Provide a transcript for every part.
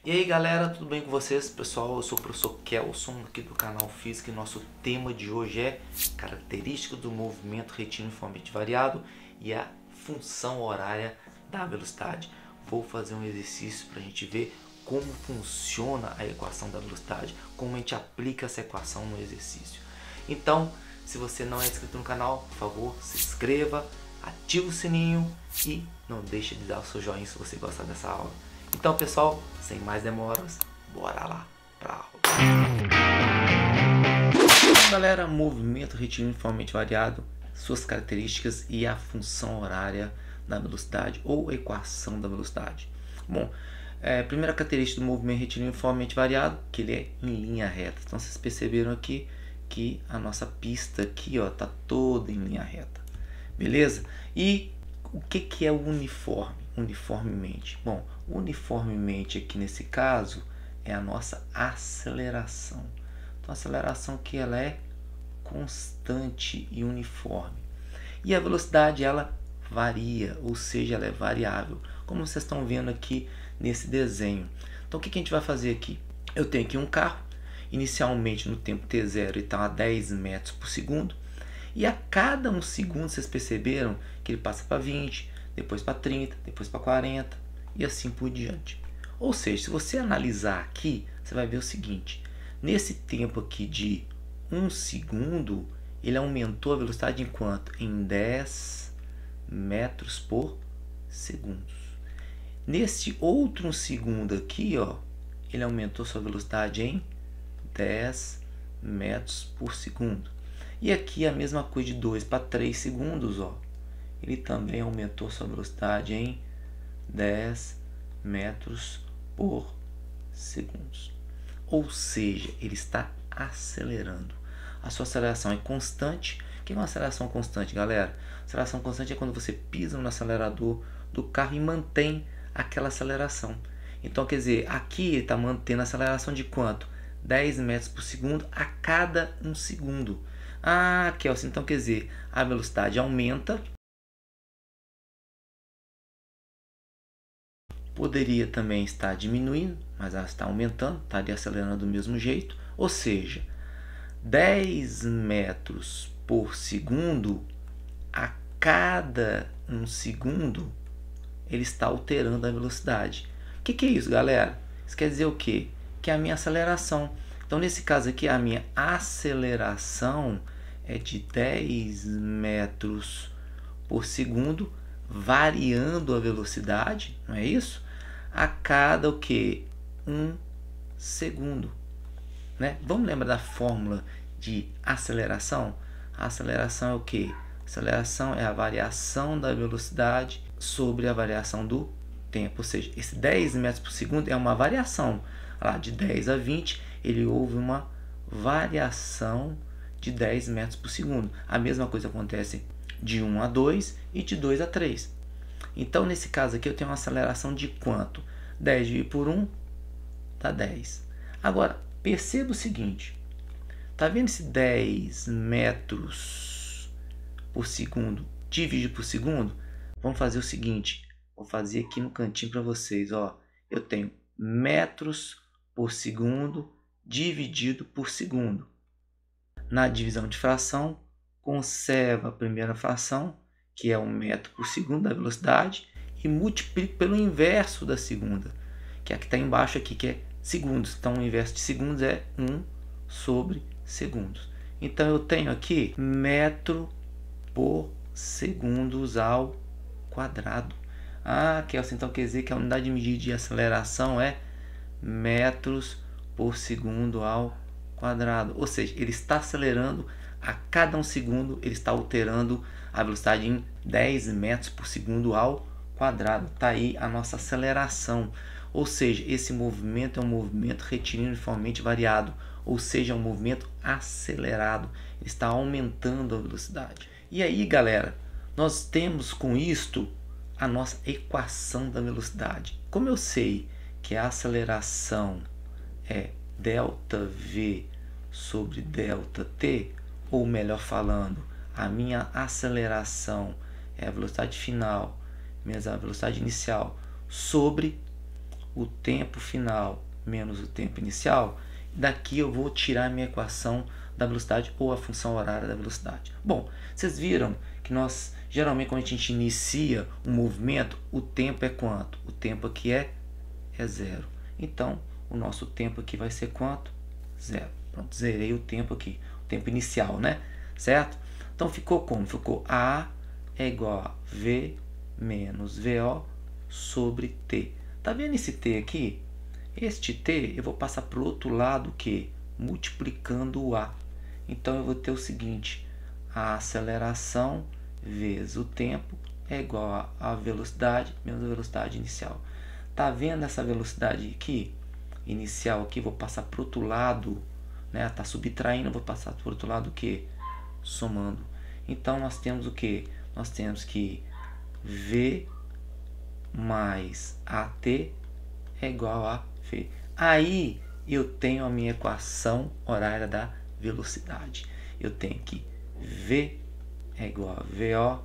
E aí galera, tudo bem com vocês? Pessoal, eu sou o professor Kelson aqui do canal Física e nosso tema de hoje é características do movimento retilíneo variado e a função horária da velocidade. Vou fazer um exercício para a gente ver como funciona a equação da velocidade, como a gente aplica essa equação no exercício. Então, se você não é inscrito no canal, por favor, se inscreva, ative o sininho e não deixe de dar o seu joinha se você gostar dessa aula. Então pessoal, sem mais demoras, bora lá para a aula. Então, galera, movimento retilíneo uniformemente variado, suas características e a função horária da velocidade ou equação da velocidade. Bom, primeira característica do movimento retilíneo uniformemente variado, que ele é em linha reta. Então vocês perceberam aqui que a nossa pista aqui está toda em linha reta, beleza? E o que é o uniforme? Uniformemente. Bom, uniformemente aqui nesse caso é a nossa aceleração. Então a aceleração que ela é constante e uniforme. E a velocidade ela varia, ou seja, ela é variável, como vocês estão vendo aqui nesse desenho. Então o que a gente vai fazer aqui? Eu tenho aqui um carro, inicialmente no tempo t0 ele está a 10 metros por segundo, e a cada um segundo vocês perceberam que ele passa para 20, depois para 30, depois para 40 e assim por diante. Ou seja, se você analisar aqui, você vai ver o seguinte: nesse tempo aqui de 1 segundo, ele aumentou a velocidade em quanto? Em 10 metros por segundo. Nesse outro 1 segundo aqui, ele aumentou sua velocidade em 10 metros por segundo. E aqui a mesma coisa, de 2 para 3 segundos, ele também aumentou sua velocidade em 10 metros por segundo. Ou seja, ele está acelerando. A sua aceleração é constante. O que é uma aceleração constante, galera? Aceleração constante é quando você pisa no acelerador do carro e mantém aquela aceleração. Então, quer dizer, aqui ele está mantendo a aceleração de quanto? 10 metros por segundo a cada 1 segundo. Ah, Kelson, então quer dizer, a velocidade aumenta. Poderia também estar diminuindo, mas ela está aumentando, está ali acelerando do mesmo jeito. Ou seja, 10 metros por segundo a cada 1 segundo ele está alterando a velocidade. O que é isso, galera? Isso quer dizer o quê? Que é a minha aceleração. Então, nesse caso aqui, a minha aceleração é de 10 metros por segundo, variando a velocidade, não é isso? A cada o que? 1 segundo. Né? Vamos lembrar da fórmula de aceleração? A aceleração é o que? Aceleração é a variação da velocidade sobre a variação do tempo. Ou seja, esse 10 metros por segundo é uma variação. Lá de 10 a 20, ele houve uma variação de 10 metros por segundo. A mesma coisa acontece de 1 a 2 e de 2 a 3. Então, nesse caso aqui, eu tenho uma aceleração de quanto? 10 dividido por 1 dá 10. Agora, perceba o seguinte. Está vendo esse 10 metros por segundo dividido por segundo? Vamos fazer o seguinte. Vou fazer aqui no cantinho para vocês. Eu tenho metros por segundo dividido por segundo. Na divisão de fração, conserva a primeira fração, que é 1 metro por segundo da velocidade, e multiplico pelo inverso da segunda, que é a que está embaixo aqui, que é segundos. Então, o inverso de segundos é 1 sobre segundos. Então, eu tenho aqui metro por segundos ao quadrado. Ah, Kelson, então quer dizer que a unidade de medida de aceleração é metros por segundo ao quadrado. Ou seja, ele está acelerando a cada 1 segundo, ele está alterando a velocidade em 10 metros por segundo ao quadrado. Está aí a nossa aceleração. Ou seja, esse movimento é um movimento retilíneo uniformemente variado. Ou seja, é um movimento acelerado. Ele está aumentando a velocidade. E aí, galera, nós temos com isto a nossa equação da velocidade. Como eu sei que a aceleração é ΔV sobre ΔT, ou melhor falando, a minha aceleração é a velocidade final menos a velocidade inicial sobre o tempo final menos o tempo inicial, daqui eu vou tirar a minha equação da velocidade ou a função horária da velocidade. Bom, vocês viram que nós, geralmente, quando a gente inicia um movimento, o tempo é quanto? O tempo aqui é 0. Então, o nosso tempo aqui vai ser quanto? 0. Pronto, zerei o tempo aqui, o tempo inicial, né? Certo? Então, ficou como? Ficou A é igual a V menos VO sobre T. Tá vendo esse T aqui? Este T eu vou passar para o outro lado, que multiplicando o A. Então eu vou ter o seguinte: a aceleração vezes o tempo é igual a velocidade menos a velocidade inicial. Tá vendo essa velocidade aqui? Inicial aqui, vou passar para o outro lado, né? Tá subtraindo, vou passar para o outro lado, o que? Somando. Então nós temos o que? Nós temos que V mais AT é igual a V. Aí eu tenho a minha equação horária da velocidade. Eu tenho que V é igual a VO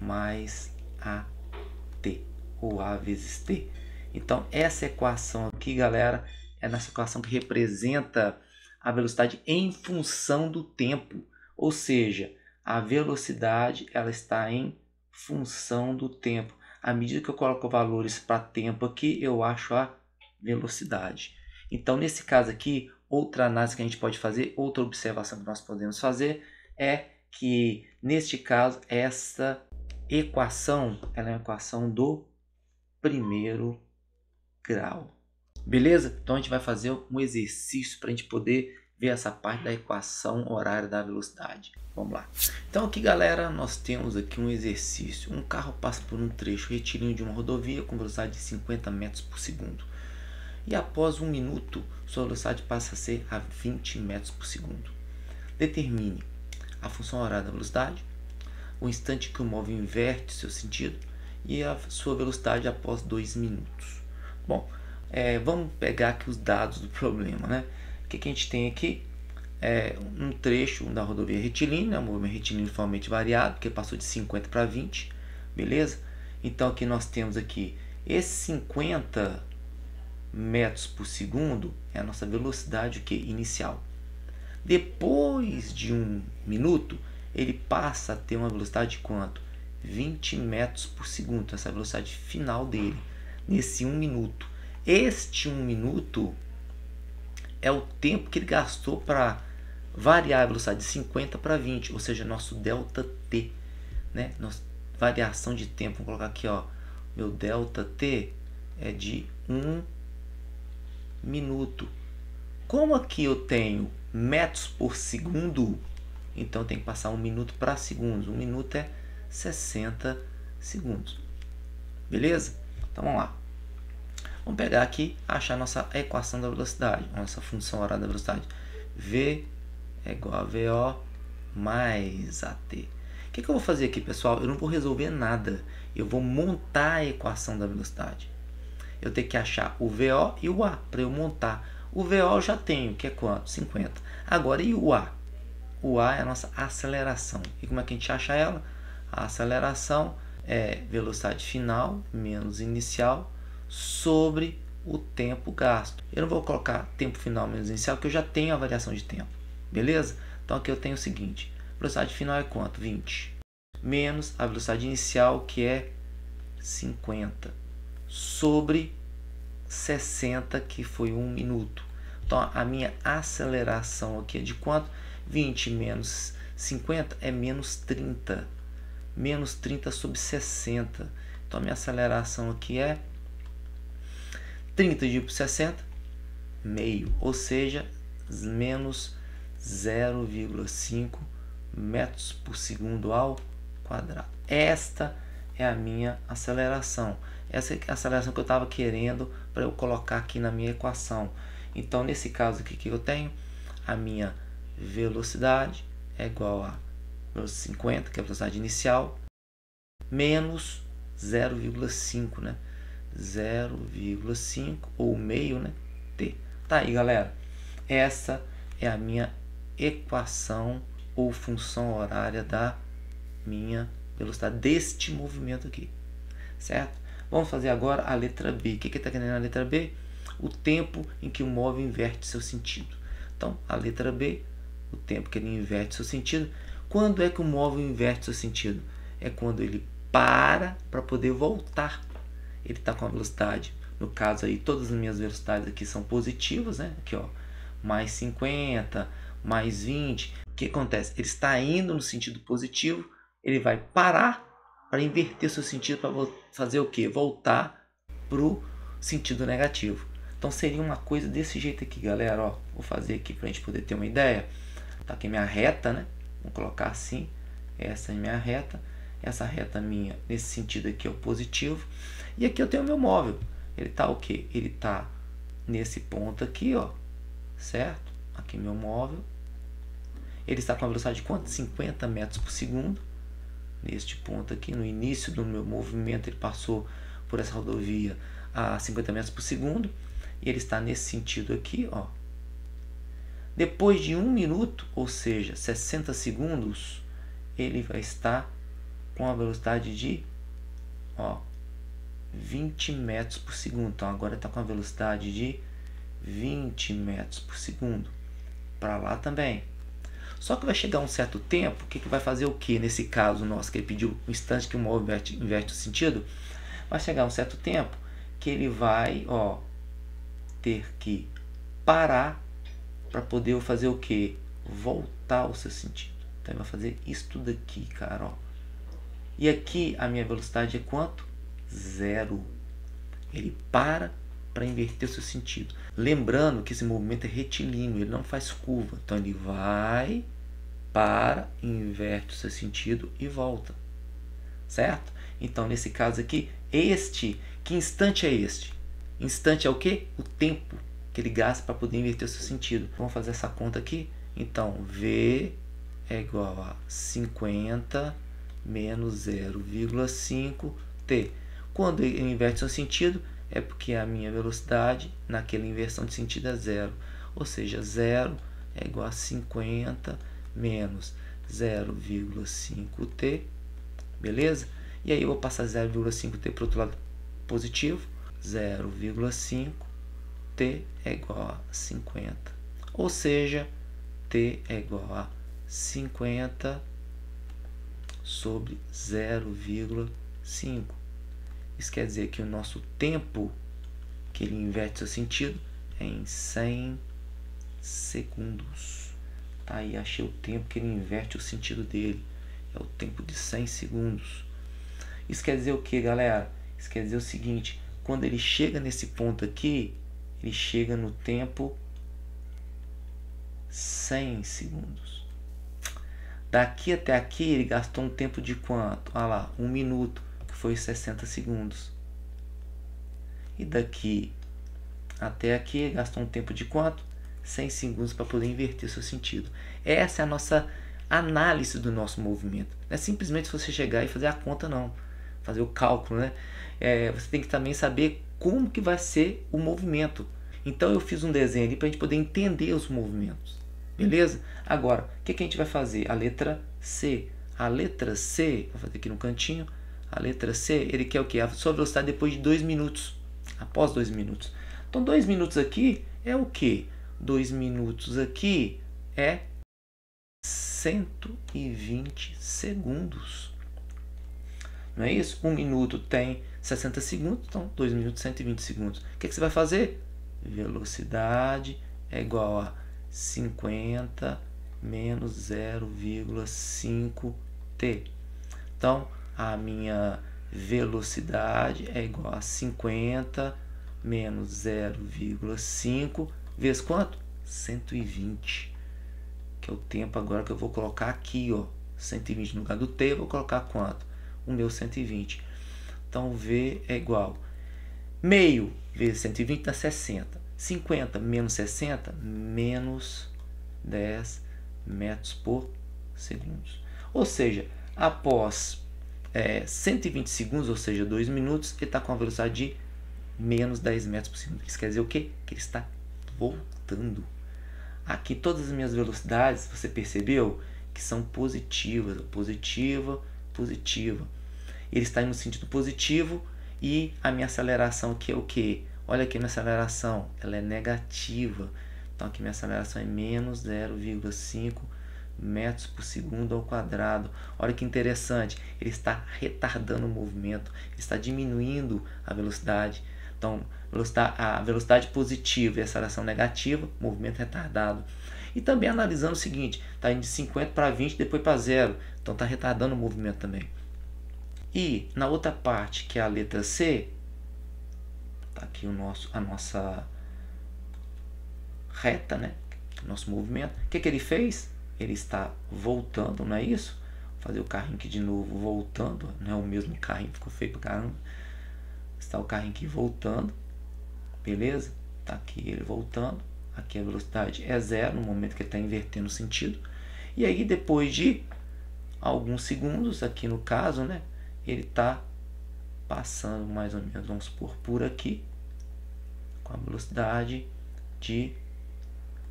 mais AT, ou A vezes T. Então essa equação aqui, galera, é nessa equação que representa a velocidade em função do tempo. Ou seja, a velocidade ela está em função do tempo. À medida que eu coloco valores para tempo aqui, eu acho a velocidade. Então, nesse caso aqui, outra análise que a gente pode fazer, outra observação que nós podemos fazer é que, neste caso, essa equação ela é uma equação do primeiro grau. Beleza? Então, a gente vai fazer um exercício para a gente poder ver essa parte da equação horária da velocidade. Vamos lá. Então aqui, galera, nós temos aqui um exercício. Um carro passa por um trecho retilíneo de uma rodovia com velocidade de 50 metros por segundo. E após 1 minuto, sua velocidade passa a ser a 20 metros por segundo. Determine a função horária da velocidade, o instante que o móvel inverte seu sentido e a sua velocidade após 2 minutos. Bom, vamos pegar aqui os dados do problema, né? O que a gente tem aqui? Um trecho da rodovia retilínea, um movimento retilíneo uniformemente variado, que passou de 50 para 20, beleza? Então aqui nós temos aqui esses 50 metros por segundo é a nossa velocidade inicial. Depois de 1 minuto, ele passa a ter uma velocidade de quanto? 20 metros por segundo, essa é a velocidade final dele, nesse 1 minuto. Este 1 minuto é o tempo que ele gastou para variar a velocidade de 50 para 20, ou seja, nosso delta T, né? Nossa variação de tempo, vou colocar aqui, ó, meu delta T é de 1 minuto. Como aqui eu tenho metros por segundo, então eu tenho que passar 1 minuto para segundos. 1 minuto é 60 segundos. Beleza? Então vamos lá. Vamos pegar aqui, achar nossa equação da velocidade, nossa função horária da velocidade. V é igual a VO mais AT. O que eu vou fazer aqui, pessoal? Eu não vou resolver nada. Eu vou montar a equação da velocidade. Eu tenho que achar o VO e o A para eu montar. O VO eu já tenho, que é quanto? 50. Agora, e o A? O A é a nossa aceleração. E como é que a gente acha ela? A aceleração é velocidade final menos inicial sobre o tempo gasto. Eu não vou colocar tempo final menos inicial, porque eu já tenho a variação de tempo. Beleza? Então aqui eu tenho o seguinte: velocidade final é quanto? 20. Menos a velocidade inicial, que é 50. Sobre 60, que foi 1 minuto. Então a minha aceleração aqui é de quanto? 20 menos 50 é menos 30. Menos 30 sobre 60. Então a minha aceleração aqui é 30 dividido por 60, meio, ou seja, menos 0,5 metros por segundo ao quadrado. Esta é a minha aceleração. Essa é a aceleração que eu estava querendo para eu colocar aqui na minha equação. Então, nesse caso aqui que eu tenho, a minha velocidade é igual a 50, que é a velocidade inicial, menos 0,5, né? 0,5 ou meio, né? T. Tá aí, galera. Essa é a minha equação ou função horária da minha velocidade deste movimento aqui, certo? Vamos fazer agora a letra B. O que ele está querendo na letra B? O tempo em que o móvel inverte seu sentido. Então, a letra B, o tempo que ele inverte seu sentido. Quando é que o móvel inverte seu sentido? É quando ele para poder voltar. Ele está com a velocidade, no caso aí, todas as minhas velocidades aqui são positivas, né? Aqui, ó, mais 50, mais 20. O que acontece? Ele está indo no sentido positivo, ele vai parar para inverter seu sentido, para fazer o quê? Voltar para o sentido negativo. Então seria uma coisa desse jeito aqui, galera. Ó, vou fazer aqui para a gente poder ter uma ideia. Tá aqui minha reta, né? Vou colocar assim. Essa é minha reta. Essa reta minha, nesse sentido aqui, é o positivo. E aqui eu tenho o meu móvel. Ele tá o quê? Ele tá nesse ponto aqui, ó. Certo? Aqui meu móvel. Ele está com a velocidade de quanto? 50 metros por segundo. Neste ponto aqui, no início do meu movimento, ele passou por essa rodovia a 50 metros por segundo. E ele está nesse sentido aqui, ó. Depois de 1 minuto, ou seja, 60 segundos, ele vai estar com a velocidade de, ó, 20 metros por segundo. Então agora está com a velocidade de 20 metros por segundo. Para lá também. Só que vai chegar um certo tempo, que vai fazer o que nesse caso nosso, que ele pediu um instante que o móvel inverte o sentido. Vai chegar um certo tempo que ele vai, ó, ter que parar para poder fazer o que? Voltar ao seu sentido. Então ele vai fazer isso tudo aqui, cara, ó. E aqui a minha velocidade é quanto? 0. Ele para inverter o seu sentido. Lembrando que esse movimento é retilíneo, ele não faz curva. Então ele vai, para, inverte o seu sentido e volta. Certo? Então nesse caso aqui, que instante é este? Instante é o quê? O tempo que ele gasta para poder inverter o seu sentido. Vamos fazer essa conta aqui? Então V é igual a 50 menos 0,5 t. Quando ele inverte seu sentido, é porque a minha velocidade naquela inversão de sentido é 0. Ou seja, 0 é igual a 50 menos 0,5 t. Beleza? E aí eu vou passar 0,5 t para o outro lado positivo. 0,5 t é igual a 50. Ou seja, t é igual a 50 sobre 0,5. Isso quer dizer que o nosso tempo que ele inverte seu sentido é em 100 segundos. Tá aí, achei o tempo que ele inverte o sentido dele. É o tempo de 100 segundos. Isso quer dizer o que, galera? Isso quer dizer o seguinte: quando ele chega nesse ponto aqui, ele chega no tempo 100 segundos. Daqui até aqui ele gastou um tempo de quanto? Olha lá, 1 minuto, que foi 60 segundos. E daqui até aqui ele gastou um tempo de quanto? 100 segundos para poder inverter seu sentido. Essa é a nossa análise do nosso movimento. Não é simplesmente você chegar e fazer a conta, não. Fazer o cálculo, né? Você tem que também saber como que vai ser o movimento. Então eu fiz um desenho ali para a gente poder entender os movimentos. Beleza? Agora, o que a gente vai fazer? A letra C. A letra C, vou fazer aqui no cantinho. A letra C, ele quer o quê? A sua velocidade depois de 2 minutos. Após 2 minutos. Então 2 minutos aqui é o quê? 2 minutos aqui é 120 segundos. Não é isso? 1 minuto tem 60 segundos, então 2 minutos 120 segundos. O que você vai fazer? Velocidade é igual a 50 menos 0,5 t. Então, a minha velocidade é igual a 50 menos 0,5 vezes quanto? 120. Que é o tempo agora que eu vou colocar aqui, ó. 120 no lugar do t, eu vou colocar quanto? O meu 120. Então, V é igual meio vezes 120 dá 60. 50 menos 60, menos 10 metros por segundo. Ou seja, após 120 segundos, ou seja, 2 minutos, ele está com a velocidade de menos 10 metros por segundo. Isso quer dizer o quê? Que ele está voltando. Aqui todas as minhas velocidades, você percebeu que são positivas. Positiva, positiva. Ele está indo no sentido positivo E a minha aceleração aqui é o que? Olha aqui, minha aceleração, ela é negativa. Então aqui minha aceleração é menos 0,5 metros por segundo ao quadrado. Olha que interessante, ele está retardando o movimento, está diminuindo a velocidade. Então a velocidade positiva e a aceleração negativa, movimento retardado. E também analisando o seguinte, está indo de 50 para 20, depois para 0. Então está retardando o movimento também. E na outra parte, que é a letra C, está aqui a nossa reta, né? Nosso movimento. O que ele fez? Ele está voltando, não é isso? Vou fazer o carrinho aqui de novo, voltando. Não é o mesmo carrinho, ficou feio pra caramba. Está o carrinho aqui voltando, beleza? Está aqui ele voltando. Aqui a velocidade é 0 no momento que ele está invertendo o sentido. E aí depois de alguns segundos, aqui no caso, né? Ele está passando mais ou menos, vamos supor, por aqui, com a velocidade de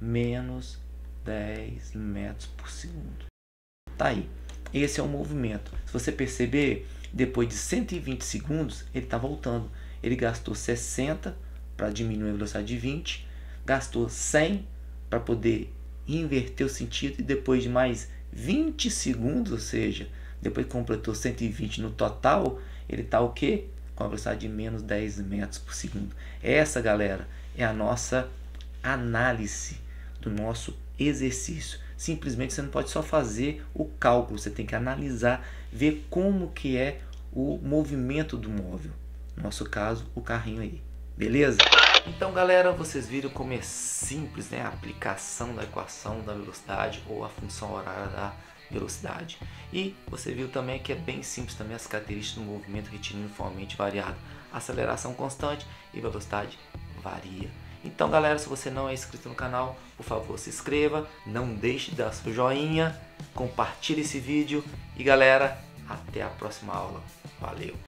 menos 10 metros por segundo. Tá aí. Esse é o movimento. Se você perceber, depois de 120 segundos, ele está voltando. Ele gastou 60 para diminuir a velocidade de 20, gastou 100 para poder inverter o sentido, e depois de mais 20 segundos, ou seja, depois que completou 120 no total, ele está o quê? Com a velocidade de menos 10 metros por segundo. Essa, galera, é a nossa análise do nosso exercício. Simplesmente você não pode só fazer o cálculo, você tem que analisar, ver como que é o movimento do móvel. No nosso caso, o carrinho aí. Beleza? Então, galera, vocês viram como é simples, né, a aplicação da equação da velocidade ou a função horária da velocidade. E você viu também que é bem simples também as características do movimento retilíneo uniformemente variado. Aceleração constante e velocidade varia. Então, galera, se você não é inscrito no canal, por favor, se inscreva, não deixe de dar seu joinha, compartilhe esse vídeo e, galera, até a próxima aula. Valeu!